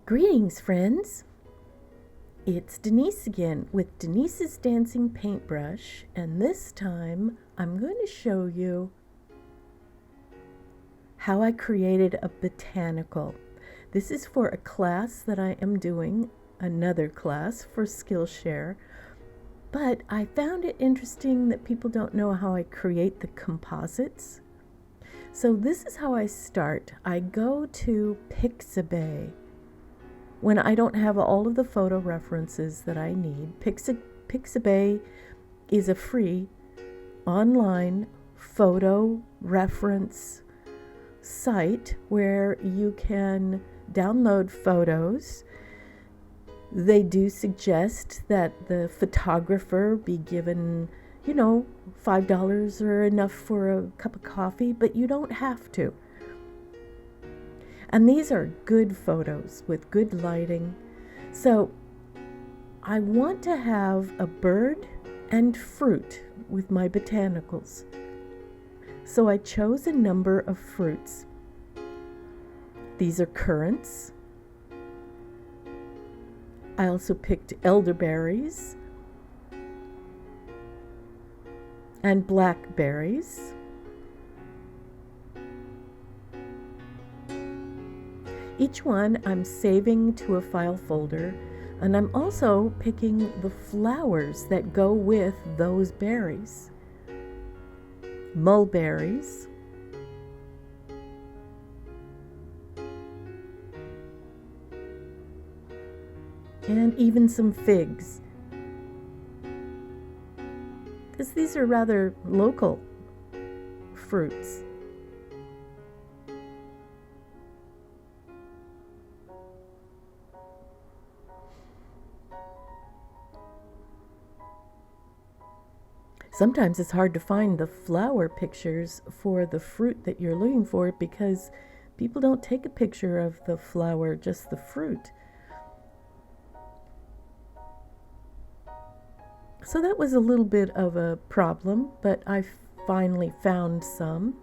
Greetings, friends. It's Denise again with Denise's Dancing Paintbrush, and this time I'm going to show you how I created a botanical. This is for a class that I am doing, another class for Skillshare, but I found it interesting that people don't know how I create the composites. So this is how I start. I go to PixPro. When I don't have all of the photo references that I need, PixPro is a free online photo reference site where you can download photos. They do suggest that the photographer be given, $5 or enough for a cup of coffee, but you don't have to. And these are good photos with good lighting. So I want to have a bird and fruit with my botanicals. So I chose a number of fruits. These are currants. I also picked elderberries and blackberries. Each one I'm saving to a file folder, and I'm also picking the flowers that go with those berries. Mulberries, and even some figs, because these are rather local fruits. Sometimes it's hard to find the flower pictures for the fruit that you're looking for because people don't take a picture of the flower, just the fruit. So that was a little bit of a problem, but I finally found some.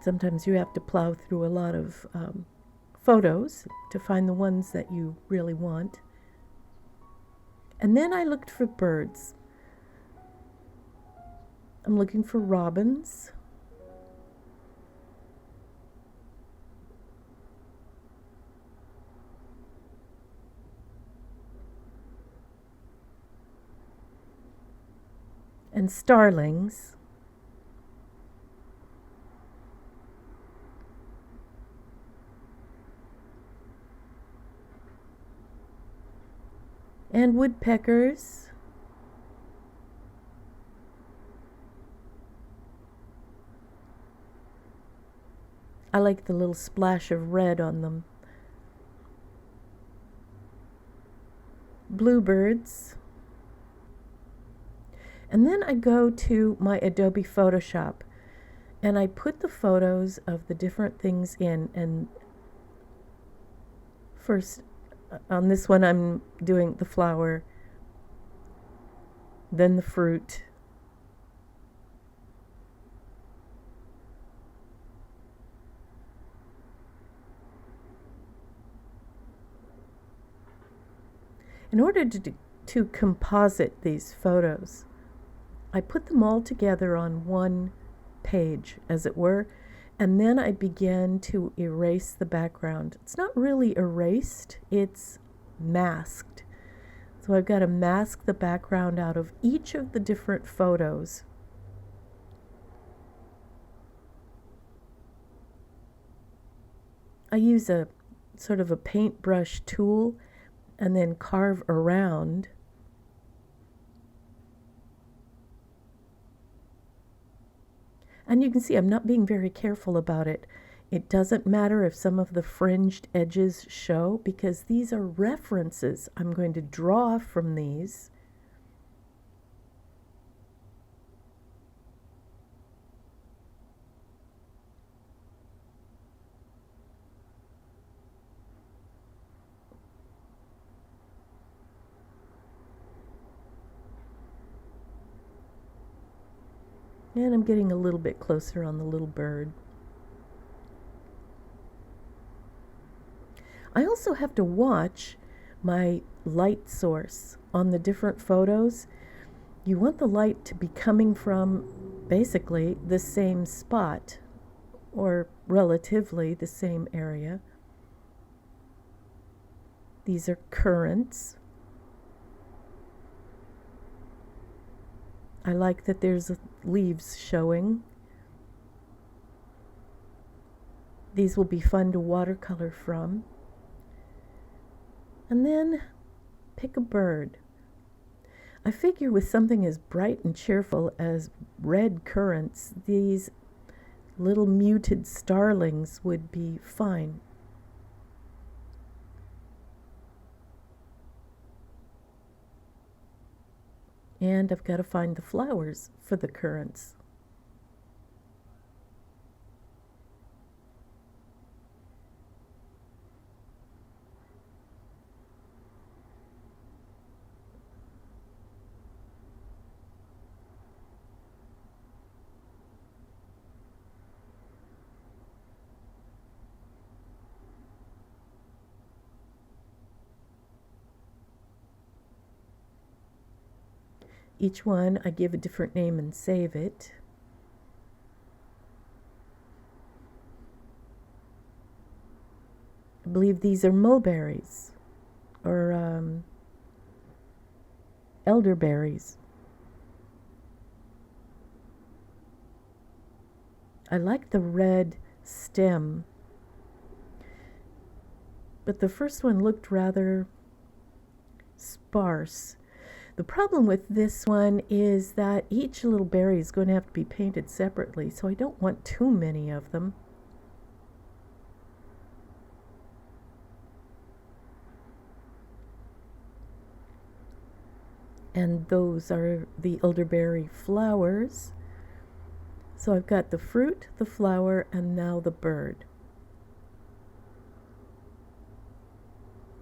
Sometimes you have to plow through a lot of photos to find the ones that you really want. And then I looked for birds. I'm looking for robins. And starlings. And woodpeckers. I like the little splash of red on them. Bluebirds. And then I go to my Adobe Photoshop and I put the photos of the different things in. And first, on this one, I'm doing the flower, then the fruit, in order to composite these photos, I put them all together on one page, as it were, and then I began to erase the background. It's not really erased, it's masked. So I've got to mask the background out of each of the different photos. I use a sort of a paintbrush tool and then carve around. And you can see I'm not being very careful about it. It doesn't matter if some of the fringed edges show because these are references. I'm going to draw from these. And I'm getting a little bit closer on the little bird. I also have to watch my light source on the different photos. You want the light to be coming from basically the same spot, or relatively the same area. These are currents. I like that there's leaves showing. These will be fun to watercolor from. And then pick a bird. I figure with something as bright and cheerful as red currants, these little muted starlings would be fine. And I've got to find the flowers for the currants. Each one I give a different name and save it. I believe these are mulberries or elderberries. I like the red stem, but the first one looked rather sparse. The problem with this one is that each little berry is going to have to be painted separately, so I don't want too many of them. And those are the elderberry flowers. So I've got the fruit, the flower, and now the bird.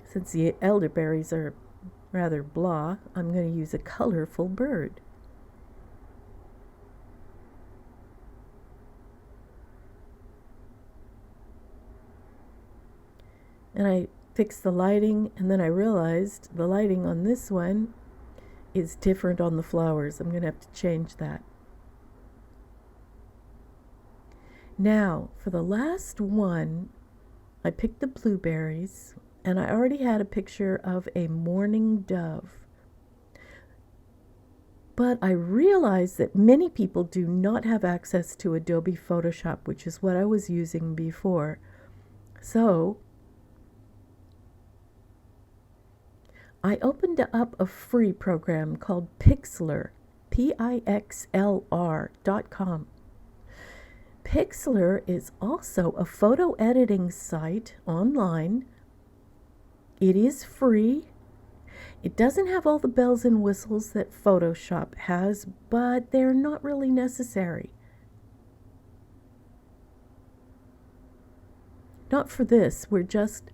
Since the elderberries are rather blah, I'm going to use a colorful bird. And I fixed the lighting, and then I realized the lighting on this one is different on the flowers. I'm going to have to change that. Now, for the last one, I picked the blueberries, and I already had a picture of a mourning dove. But I realized that many people do not have access to Adobe Photoshop, which is what I was using before. So I opened up a free program called Pixlr, Pixlr.com. Pixlr is also a photo editing site online. It is free. It doesn't have all the bells and whistles that Photoshop has, but they're not really necessary. Not for this. We're just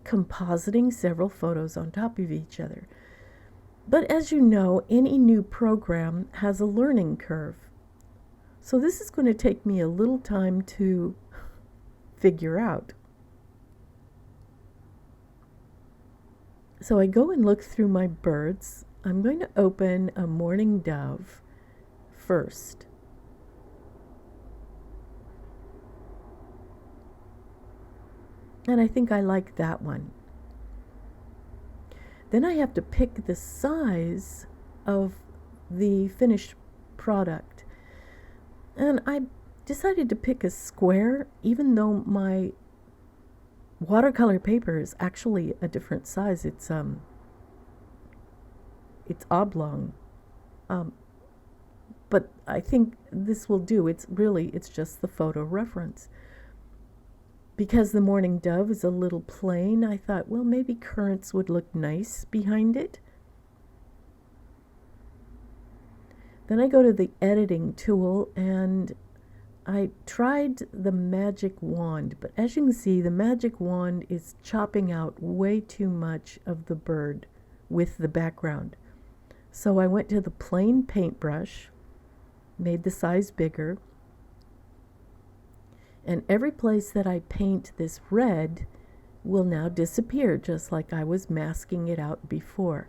compositing several photos on top of each other. But as you know, any new program has a learning curve. So this is going to take me a little time to figure out. So I go and look through my birds. I'm going to open a mourning dove first. And I think I like that one. Then I have to pick the size of the finished product. And I decided to pick a square, even though my watercolor paper is actually a different size. It's oblong. But I think this will do. It's just the photo reference. Because the mourning dove is a little plain, I thought, well, maybe currants would look nice behind it. Then I go to the editing tool and I tried the magic wand, but as you can see, the magic wand is chopping out way too much of the bird with the background. So I went to the plain paintbrush, made the size bigger. And every place that I paint this red will now disappear, just like I was masking it out before.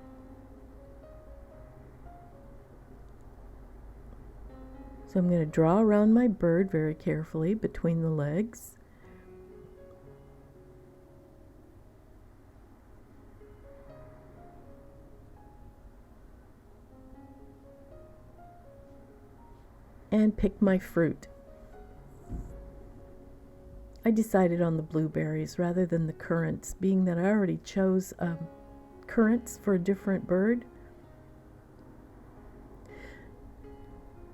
So I'm going to draw around my bird very carefully between the legs. And pick my fruit. I decided on the blueberries rather than the currants, being that I already chose currants for a different bird.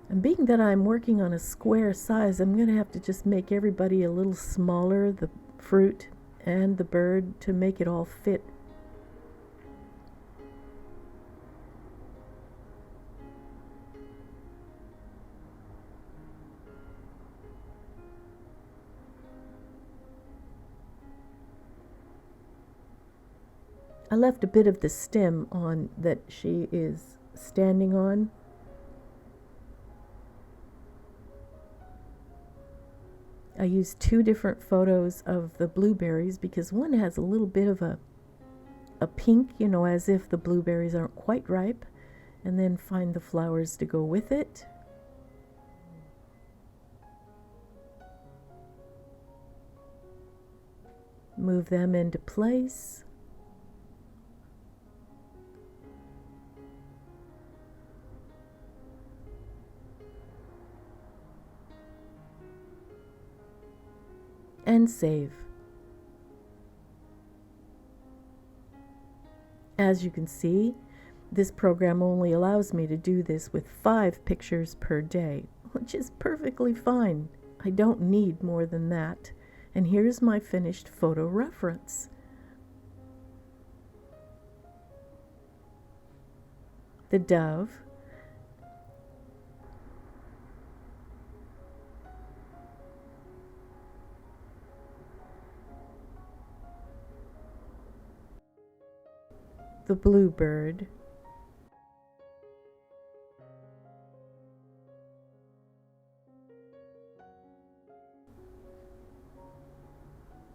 And being that I'm working on a square size, I'm going to have to just make everybody a little smaller, the fruit and the bird, to make it all fit. I left a bit of the stem on that she is standing on. I used two different photos of the blueberries because one has a little bit of a pink, you know, as if the blueberries aren't quite ripe, and then find the flowers to go with it. Move them into place. And save. As you can see, this program only allows me to do this with 5 pictures per day, which is perfectly fine. I don't need more than that. And here's my finished photo reference. The dove, the bluebird,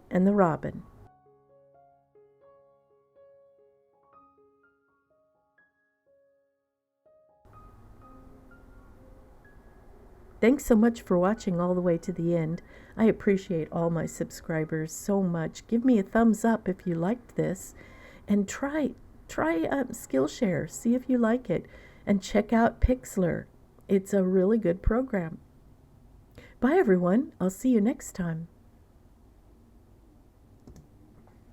and the robin. Thanks so much for watching all the way to the end. I appreciate all my subscribers so much. Give me a thumbs up if you liked this, and try Skillshare, see if you like it, and check out Pixlr. It's a really good program. Bye everyone, I'll see you next time.